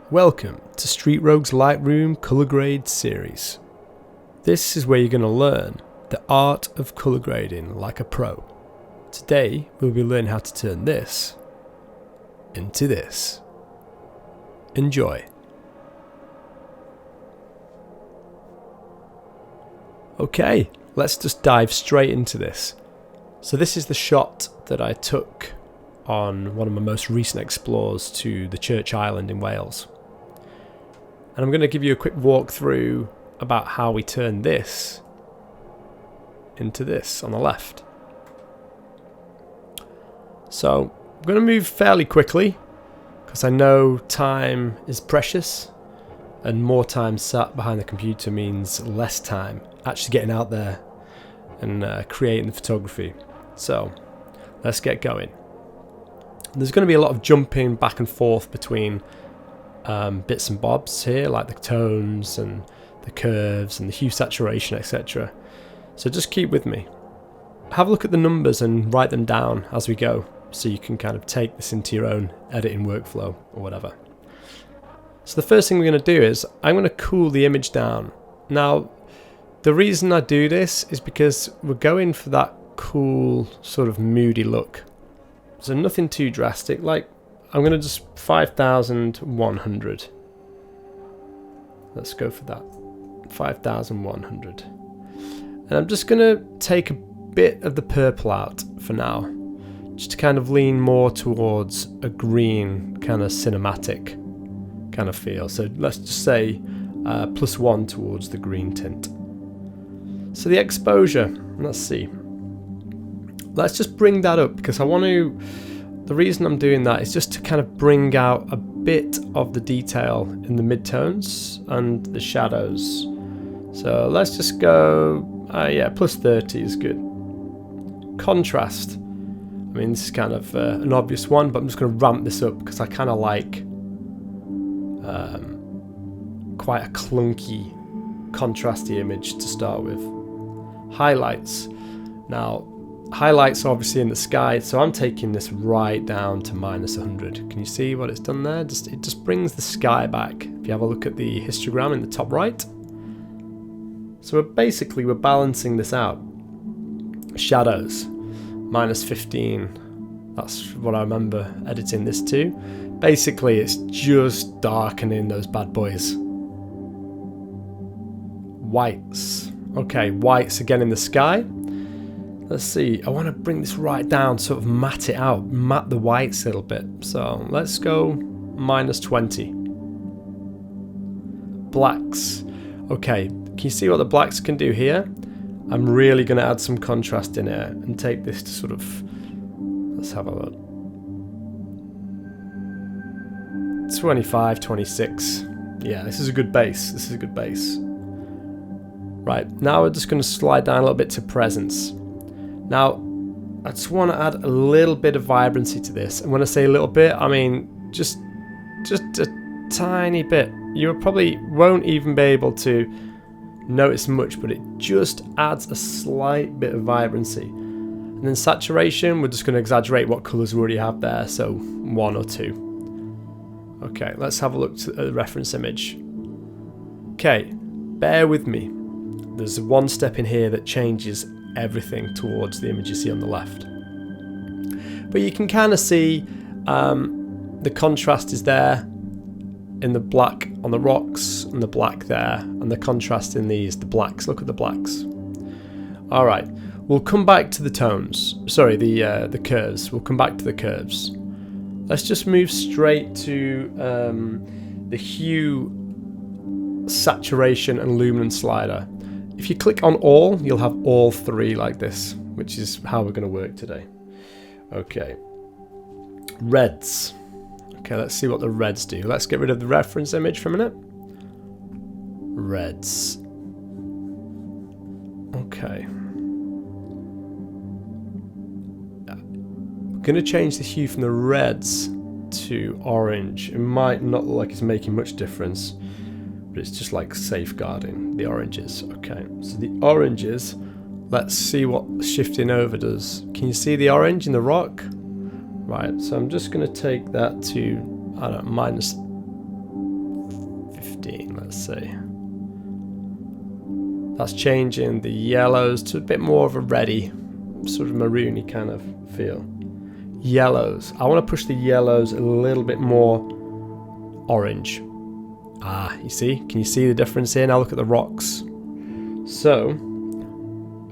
Welcome to streetrogue's Lightroom colour grade series. This is where you're going to learn the art of colour grading like a pro. Today we'll be learning how to turn this into this. Enjoy. Okay, let's just dive straight into this. So this is the shot that I took on one of my most recent explores to the Church Island in Wales. And I'm going to give you a quick walkthrough about how we turn this into this on the left. So I'm going to move fairly quickly because I know time is precious and more time sat behind the computer means less time actually getting out there and creating the photography. So let's get going. There's going to be a lot of jumping back and forth between bits and bobs here, like the tones and the curves and the hue saturation, etc. So just keep with me. Have a look at the numbers and write them down as we go, so you can kind of take this into your own editing workflow or whatever. So the first thing we're going to do is I'm going to cool the image down. Now, the reason I do this is because we're going for that cool sort of moody look. So nothing too drastic, like I'm going to just 5,100. Let's go for that. 5,100. And I'm just going to take a bit of the purple out for now, just to kind of lean more towards a green kind of cinematic kind of feel. So let's just say +1 towards the green tint. So the exposure, let's see. Let's just bring that up because I want to. The reason I'm doing that is just to kind of bring out a bit of the detail in the midtones and the shadows. So let's just go, yeah, +30 is good. Contrast. I mean, this is kind of an obvious one, but I'm just going to ramp this up because I kind of like quite a clunky, contrasty image to start with. Highlights. Now, highlights are obviously in the sky, so I'm taking this right down to -100. Can you see what it's done there? It just brings the sky back. If you have a look at the histogram in the top right. So we're balancing this out. Shadows, -15. That's what I remember editing this to. Basically, it's just darkening those bad boys. Whites. Okay, whites again in the sky. Let's see, I want to bring this right down, sort of matte it out, matte the whites a little bit. So let's go -20. Blacks. Okay, can you see what the blacks can do here? I'm really going to add some contrast in here and take this to sort of, let's have a look. 25, 26. Yeah, this is a good base. This is a good base. Right, now we're just going to slide down a little bit to presence. Now, I just want to add a little bit of vibrancy to this. And when I say a little bit, I mean just a tiny bit. You probably won't even be able to notice much, but it just adds a slight bit of vibrancy. And then saturation, we're just going to exaggerate what colours we already have there, so 1 or 2. Okay, let's have a look at the reference image. Okay, bear with me. There's one step in here that changes everything towards the image you see on the left. But you can kind of see the contrast is there in the black on the rocks and the black there, and the contrast in the blacks. Look at the blacks. All right, we'll come back to the tones. Sorry, the curves. We'll come back to the curves. Let's just move straight to the hue, saturation, and luminance slider. If you click on all, you'll have all three like this, which is how we're going to work today. Okay. Reds. Okay, let's see what the reds do. Let's get rid of the reference image for a minute. Reds. Okay. I'm going to change the hue from the reds to orange. It might not look like it's making much difference, but it's just like safeguarding the oranges. Okay, so the oranges, let's see what shifting over does. Can you see the orange in the rock? Right, so I'm just going to take that to, I don't know, 15, let's see. That's changing the yellows to a bit more of a reddy, sort of maroony kind of feel. Yellows. I want to push the yellows a little bit more orange. Ah, you see? Can you see the difference here? Now look at the rocks. So,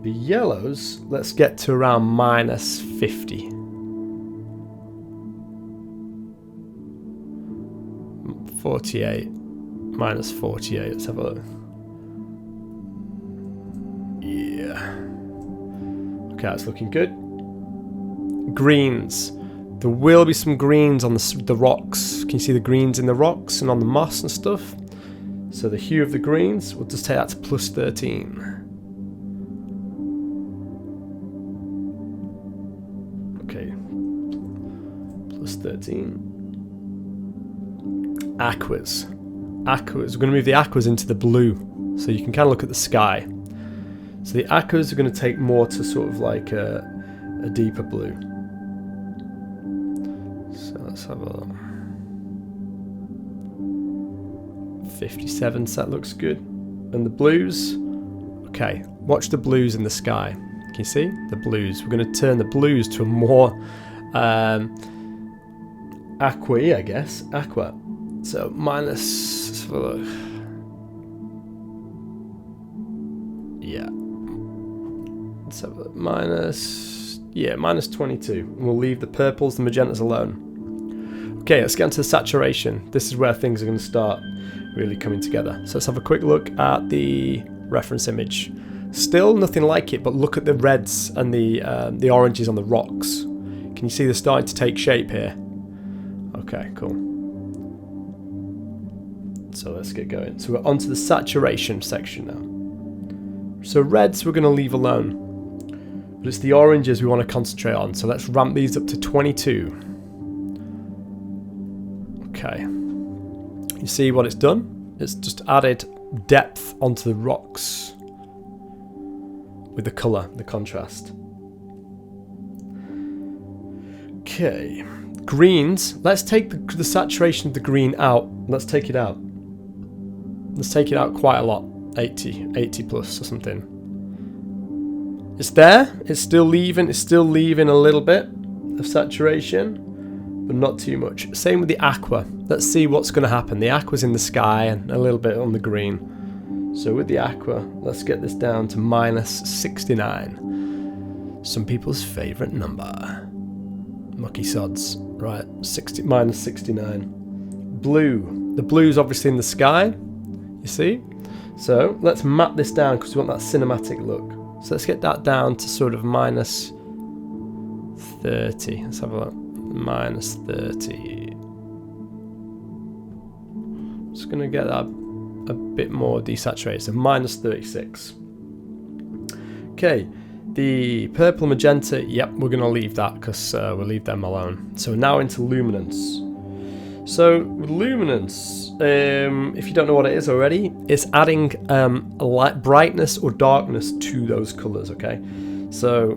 the yellows, let's get to around -50. 48, -48, let's have a look. Yeah. Okay, that's looking good. Greens. There will be some greens on the rocks. Can you see the greens in the rocks and on the moss and stuff? So the hue of the greens, we'll just take that to +13. Okay, +13. Aquas. Aquas. We're going to move the aquas into the blue, so you can kind of look at the sky. So the aquas are going to take more to sort of like a deeper blue. So let's have a look. 57, so that looks good. And the blues. Okay, watch the blues in the sky. Can you see the blues? We're going to turn the blues to a more aqua, I guess. Aqua. So minus. Yeah. So -22. We'll leave the purples, the magentas alone. Okay, let's get into the saturation. This is where things are going to start really coming together. So let's have a quick look at the reference image. Still nothing like it, but look at the reds and the oranges on the rocks. Can you see they're starting to take shape here? Okay, cool. So let's get going. So we're onto the saturation section now. So reds we're going to leave alone. But it's the oranges we want to concentrate on. So let's ramp these up to 22. Okay. You see what it's done? It's just added depth onto the rocks with the colour, the contrast. Okay. Greens. Let's take the saturation of the green out. Let's take it out. Let's take it out quite a lot. 80 plus or something. It's there. It's still leaving a little bit of saturation, but not too much. Same with the aqua. Let's see what's going to happen. The aqua's in the sky and a little bit on the green. So with the aqua, let's get this down to -69. Some people's favourite number. Mucky sods. Right, -69. Blue. The blue's obviously in the sky. You see? So let's map this down because we want that cinematic look. So let's get that down to sort of -30. Let's have a look. -30. Just going to get that a bit more desaturated. So -36. Okay. The purple magenta, yep, we're going to leave that because we'll leave them alone. So now into luminance. So with luminance, if you don't know what it is already, it's adding a light brightness or darkness to those colours. Okay, so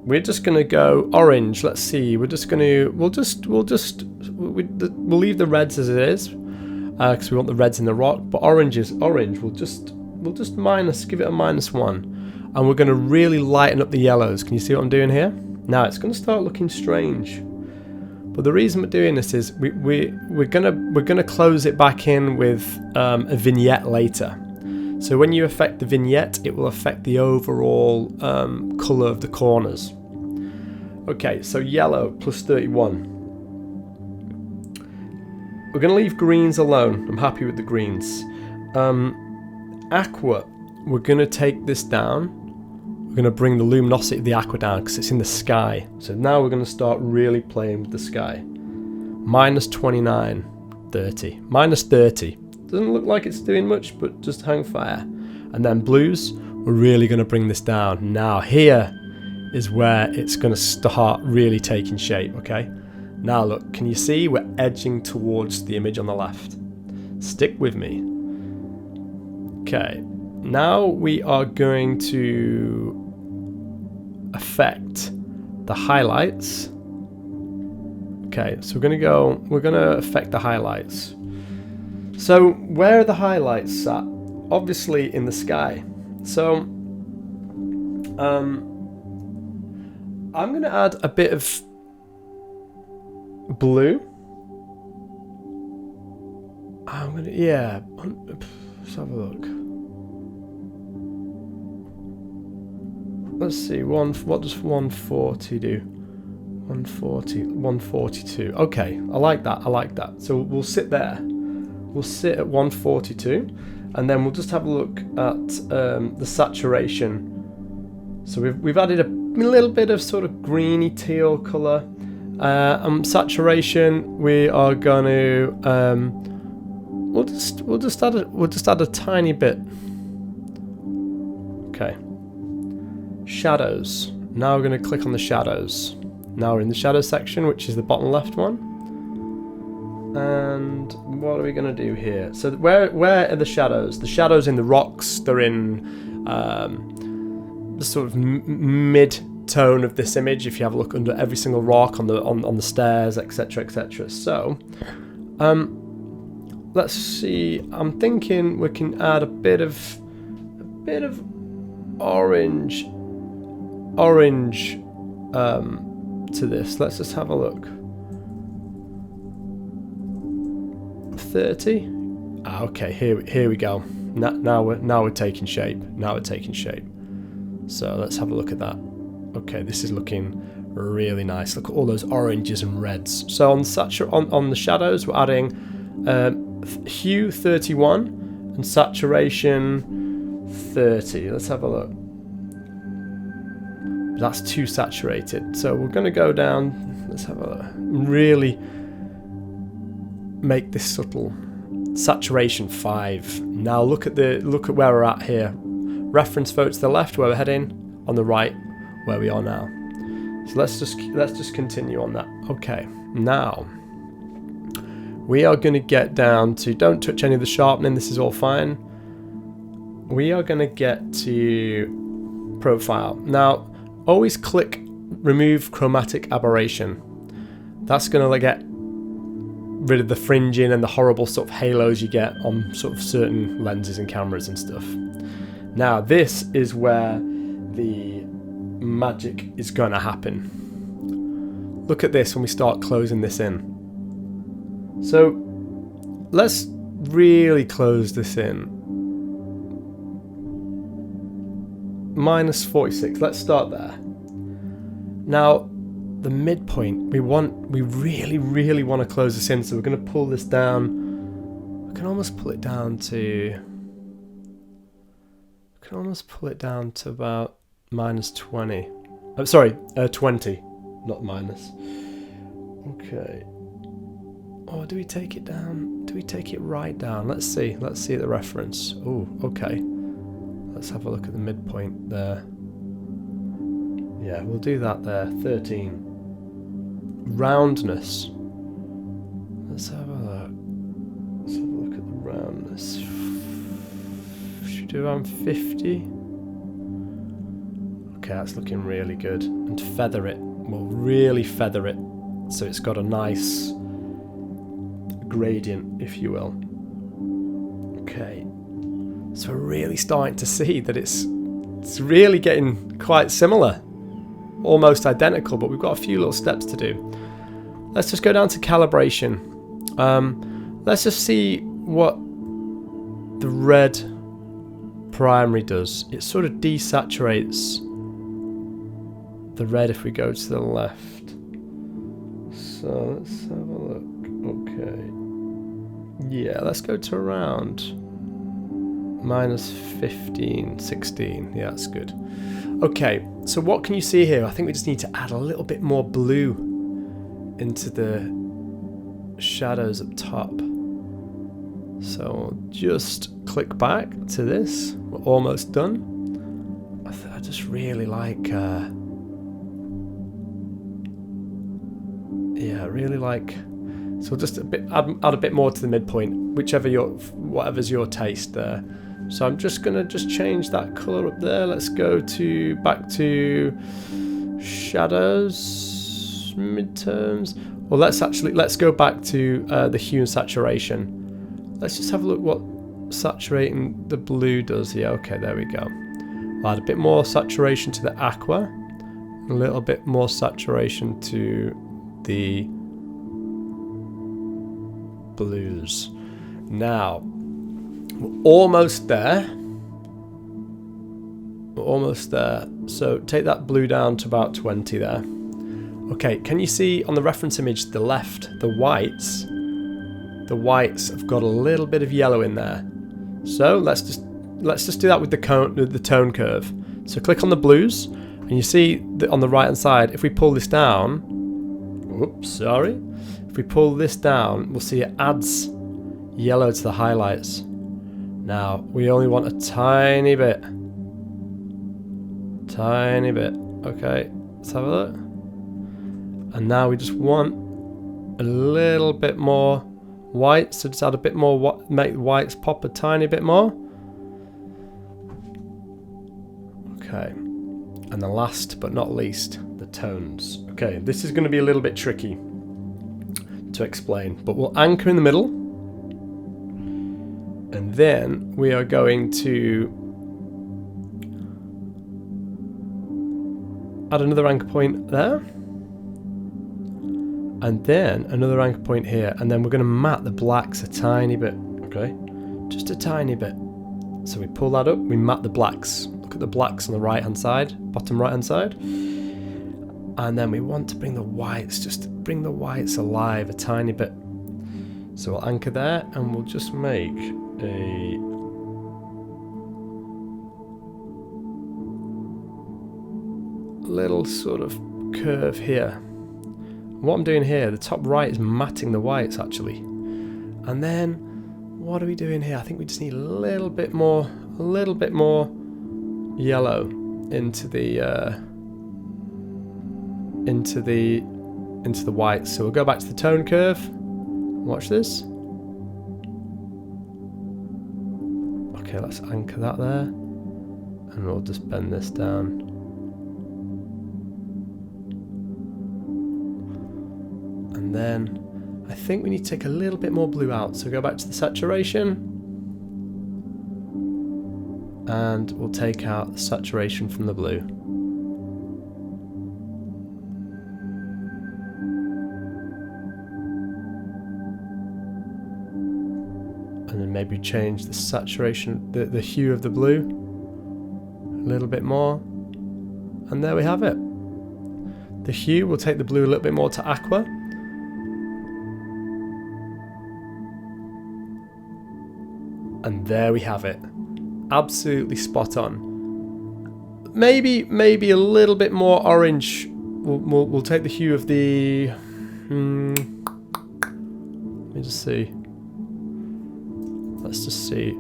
we're just going to go orange. Let's see. We're just going to we'll leave the reds as it is because we want the reds in the rock. But orange is orange. We'll just give it a -1, and we're going to really lighten up the yellows. Can you see what I'm doing here? Now it's going to start looking strange. But the reason we're doing this is we're gonna close it back in with a vignette later. So when you affect the vignette, it will affect the overall colour of the corners. Okay, so yellow +31. We're gonna leave greens alone. I'm happy with the greens. Aqua, we're gonna take this down. We're going to bring the luminosity of the aqua down because it's in the sky. So now we're going to start really playing with the sky. -29, 30. -30. Doesn't look like it's doing much, but just hang fire. And then blues, we're really going to bring this down. Now here is where it's going to start really taking shape, okay? Now look, can you see we're edging towards the image on the left? Stick with me. Okay. Now we are going to affect the highlights. Okay, so we're going to affect the highlights. So where are the highlights sat? Obviously in the sky. So I'm going to add a bit of blue. I'm going to, yeah, let's have a look. Let's see, what does 140 do? 140, 142. Okay, I like that, I like that. So we'll sit there. We'll sit at 142, and then we'll just have a look at the saturation. So we've added a little bit of sort of greeny teal colour. Saturation, we are going to we'll just add a tiny bit. Okay. Shadows. Now we're going to click on the shadows. Now we're in the shadow section, which is the bottom left one. And what are we going to do here? So where are the shadows? The shadows in the rocks. They're in the sort of mid-tone of this image. If you have a look under every single rock on the stairs, etc., etc. So let's see. I'm thinking we can add a bit of orange to this. Let's just have a look. 30. Okay, here we go. Now we're taking shape. Now we're taking shape. So let's have a look at that. Okay, this is looking really nice. Look at all those oranges and reds. So on the shadows, we're adding hue 31 and saturation 30. Let's have a look. That's too saturated. So we're going to go down. Let's have a look. Really make this subtle. Saturation 5. Now look at where we're at here. Reference photo to the left where we're heading, on the right where we are now. So let's just continue on that. Okay. Now we are going to get down to, don't touch any of the sharpening, this is all fine. We are going to get to profile. Now always click remove chromatic aberration. That's going to get rid of the fringing and the horrible sort of halos you get on sort of certain lenses and cameras and stuff. Now this is where the magic is going to happen. Look at this when we start closing this in. So let's really close this in. -46. Let's start there. Now the midpoint, we really want to close this in, so we're going to pull this down. We can almost pull it down to about -20. Oh, sorry, 20, not minus. Okay. Or do we take it down? Do we take it right down? Let's see the reference. Oh, okay. Let's have a look at the midpoint there. Yeah, we'll do that there. 13. Roundness. Let's have a look. Let's have a look at the roundness. Should we do around 50? Okay, that's looking really good. And feather it. We'll really feather it so it's got a nice gradient, if you will. Okay. So we're really starting to see that it's really getting quite similar. Almost identical, but we've got a few little steps to do. Let's just go down to calibration. Let's just see what the red primary does. It sort of desaturates the red if we go to the left. So let's have a look. Okay. Yeah, let's go to around -15, 16. Yeah, that's good. Okay, so what can you see here? I think we just need to add a little bit more blue into the shadows up top. So just click back to this. We're almost done. I just really like, yeah, I really like. So just add a bit more to the midpoint, whatever's your taste there. So I'm just gonna change that color up there. Let's go back to shadows, midterms. Well, let's go back to the hue and saturation. let's just have a look what saturating the blue does here. Okay, there we go. I'll add a bit more saturation to the aqua, a little bit more saturation to the blues. Now, we're almost there. We're almost there. So take that blue down to about 20 there. Okay, can you see on the reference image to the left, the whites? The whites have got a little bit of yellow in there. So let's just do that with the tone curve. So click on the blues, and you see that on the right hand side, if we pull this down, oops, sorry. If we pull this down, we'll see it adds yellow to the highlights. Now, we only want a tiny bit. Tiny bit. Okay, let's have a look. And now we just want a little bit more white, so just add a bit more, make the whites pop a tiny bit more. Okay, and the last but not least, the tones. Okay, this is going to be a little bit tricky to explain, but we'll anchor in the middle, and then we are going to add another anchor point there, and then another anchor point here, and then we're going to matte the blacks a tiny bit. Okay, just a tiny bit. So we pull that up, we matte the blacks. Look at the blacks on the right hand side, bottom right hand side, and then we want to bring the whites, just bring the whites alive a tiny bit. So we'll anchor there, and we'll just make a little sort of curve here. What I'm doing here, the top right is matting the whites actually, and then what are we doing here? I think we just need a little bit more yellow into the whites. So we'll go back to the tone curve. Watch this. Okay, let's anchor that there, and we'll just bend this down. And then I think we need to take a little bit more blue out. So go back to the saturation, and we'll take out the saturation from the blue. And then maybe change the saturation, the hue of the blue a little bit more. And there we have it. The hue, we'll take the blue a little bit more to aqua. And there we have it. Absolutely spot on. Maybe a little bit more orange. We'll take the hue of the... let me just see. Let's just see.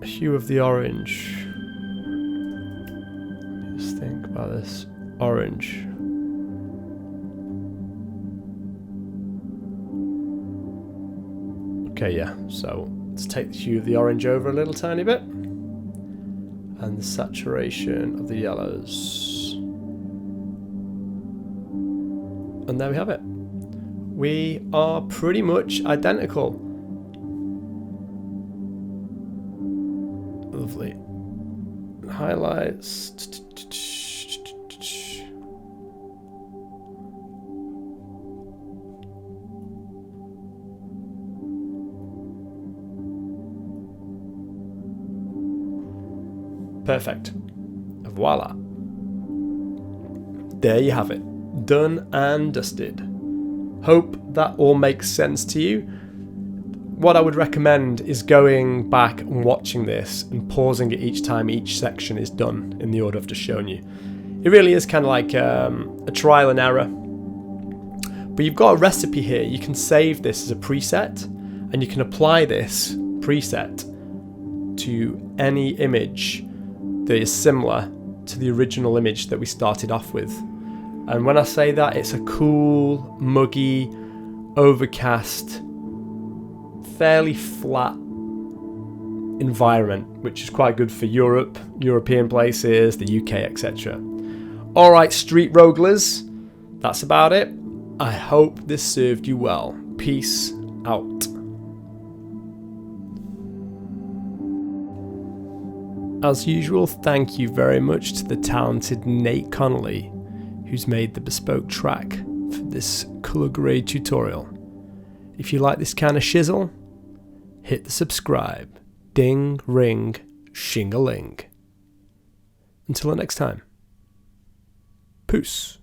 Hue of the orange. Let me just think about this. Orange. Okay, yeah. So let's take the hue of the orange over a little tiny bit. And the saturation of the yellows. And there we have it. We are pretty much identical. Lovely. Highlights. Perfect. Voila. There you have it. Done and dusted. Hope that all makes sense to you. What I would recommend is going back and watching this and pausing it each time each section is done in the order I've just shown you. It really is kind of like a trial and error. But you've got a recipe here. You can save this as a preset, and you can apply this preset to any image that is similar to the original image that we started off with. And when I say that, it's a cool, muggy, overcast, fairly flat environment, which is quite good for Europe, European places, the UK, etc. Alright, street roglers, that's about it. I hope this served you well. Peace out. As usual, thank you very much to the talented Nate Connolly, who's made the bespoke track for this colour grade tutorial. If you like this kind of shizzle, hit the subscribe, ding, ring, shing-a-ling. Until the next time, peace.